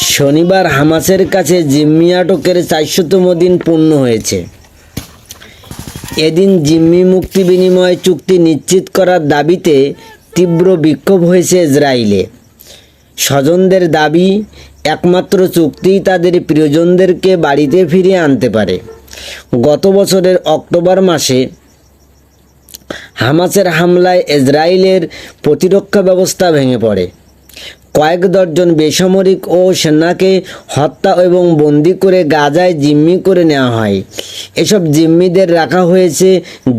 শনিবার হামাসের কাছে জিম্মি আটকের ৪০০তম দিন পূর্ণ হয়েছে। এদিন জিম্মি মুক্তি বিনিময় চুক্তি নিশ্চিত করার দাবিতে তীব্র বিক্ষোভ হয়েছে ইসরায়েলে। স্বজনদের দাবি, একমাত্র চুক্তিই তাদের প্রিয়জনদেরকে বাড়িতে ফিরিয়ে আনতে পারে। গত বছরের অক্টোবর মাসে হামাসের হামলায় ইসরায়েলের প্রতিরক্ষা ব্যবস্থা ভেঙে পড়ে। কয়েক দর্জন বেসামরিক ও সেনাকে হত্যা এবং বন্দি করে গাজায় জিম্মি করে নেওয়া হয়। এসব জিম্মিদের রাখা হয়েছে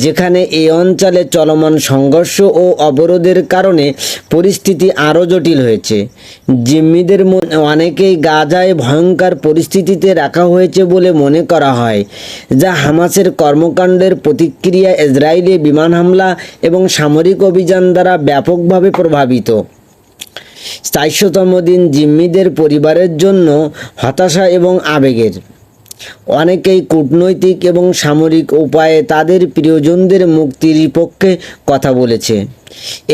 যেখানে এই অঞ্চলে চলমান সংঘর্ষ ও অবরোধের কারণে পরিস্থিতি আরও জটিল হয়েছে। জিম্মিদের অনেকেই গাজায় ভয়ঙ্কর পরিস্থিতিতে রাখা হয়েছে বলে মনে করা হয়, যা হামাসের কর্মকাণ্ডের প্রতিক্রিয়া, ইসরায়েলি বিমান হামলা এবং সামরিক অভিযান দ্বারা ব্যাপকভাবে প্রভাবিত। ৪০০তম দিন জিম্মিদের পরিবারের জন্য হতাশা এবং আবেগের। অনেকেই কূটনৈতিক এবং সামরিক উপায়ে তাদের প্রিয়জনদের মুক্তির পক্ষে কথা বলেছে।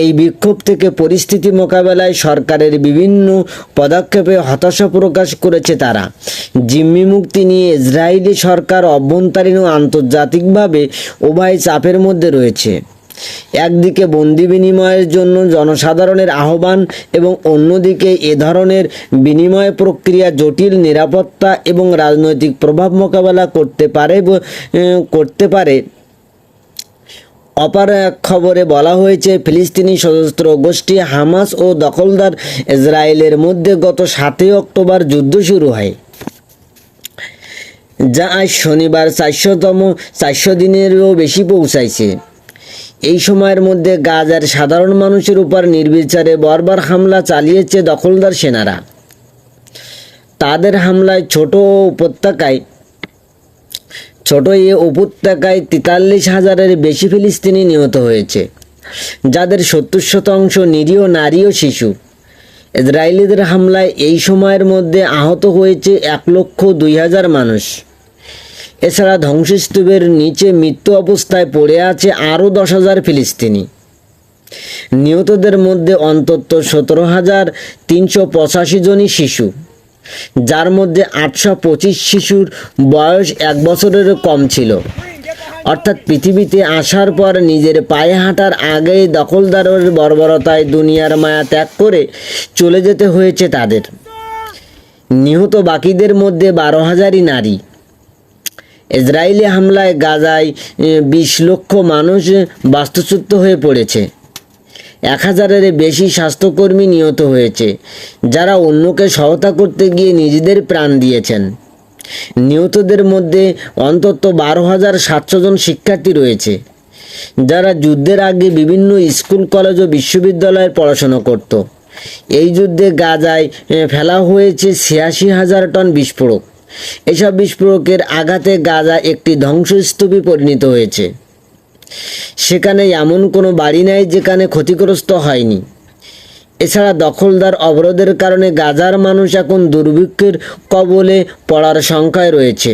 এই বিক্ষোভ থেকে পরিস্থিতি মোকাবেলায় সরকারের বিভিন্ন পদক্ষেপে হতাশা প্রকাশ করেছে তারা। জিম্মি মুক্তি নিয়ে ইসরায়েলি সরকার অভ্যন্তরীণ ও আন্তর্জাতিকভাবে উভয় চাপের মধ্যে রয়েছে। একদিকে বন্দি বিনিময়ের জন্য জনসাধারণের আহ্বান এবং অন্যদিকে এ ধরনের বিনিময় প্রক্রিয়া জটিল, নিরাপত্তা এবং রাজনৈতিক প্রভাব মোকাবেলা করতে পারে। অপর এক খবরে বলা হয়েছে, ফিলিস্তিনি সশস্ত্র গোষ্ঠী হামাস ও দখলদার ইসরায়েলের মধ্যে গত ৭ই অক্টোবর যুদ্ধ শুরু হয়, যা আজ শনিবার ৪০০ দিনেরও বেশি পৌঁছাইছে। এই সময়ের মধ্যে গাজার সাধারণ মানুষের উপর নির্বিচারে বর্বর হামলা চালিয়েছে দখলদার সেনারা। তাদের হামলায় ছোট উপত্যকায় ৪৩,০০০-এর বেশি ফিলিস্তিনি নিহত হয়েছে, যাদের ৭০% নিরীহ নারী ও শিশু। ইসরায়েলিদের হামলায় এই সময়ের মধ্যে আহত হয়েছে ১,০২,০০০ মানুষ। এছাড়া ধ্বংসস্তূপের নিচে মৃত্যু অবস্থায় পড়ে আছে আরও ১০,০০০ ফিলিস্তিনি। নিহতদের মধ্যে অন্তত ১৭,৩৮৫ জনই শিশু, যার মধ্যে ৮২৫ শিশুর বয়স ১ বছরেরও কম ছিল। অর্থাৎ পৃথিবীতে আসার পর নিজের পায়ে হাঁটার আগেই দখলদারের বর্বরতায় দুনিয়ার মায়া ত্যাগ করে চলে যেতে হয়েছে তাদের। নিহত বাকিদের মধ্যে ১২,০০০ই নারী। ইসরায়েলি হামলায় গাজায় ২০ লক্ষ মানুষ বাস্তুচ্যুত হয়ে পড়েছে। ১,০০০-এর বেশি স্বাস্থ্যকর্মী নিহত হয়েছে, যারা অন্যকে সহায়তা করতে গিয়ে নিজেদের প্রাণ দিয়েছেন। নিহতদের মধ্যে অন্তত ১২,৭০০ জন শিক্ষার্থী রয়েছে, যারা যুদ্ধের আগে বিভিন্ন স্কুল, কলেজ ও বিশ্ববিদ্যালয়ে পড়াশোনা করত। এই যুদ্ধে গাজায় ফেলা হয়েছে ৮৬,০০০ টন বিস্ফোরক। এসব বিস্ফোরকের আঘাতে গাজা একটি ধ্বংসস্তূপে পরিণত হয়েছে। সেখানে এমন কোনো বাড়ি নাই যেখানে ক্ষতিগ্রস্ত হয়নি। এছাড়া দখলদার অবরোধের কারণে গাজার মানুষ এখন দুর্ভিক্ষের কবলে পড়ার সংখ্যায় রয়েছে।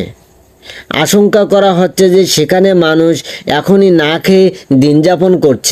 আশঙ্কা করা হচ্ছে যে সেখানে মানুষ এখনই না খেয়ে দিন যাপন করছে।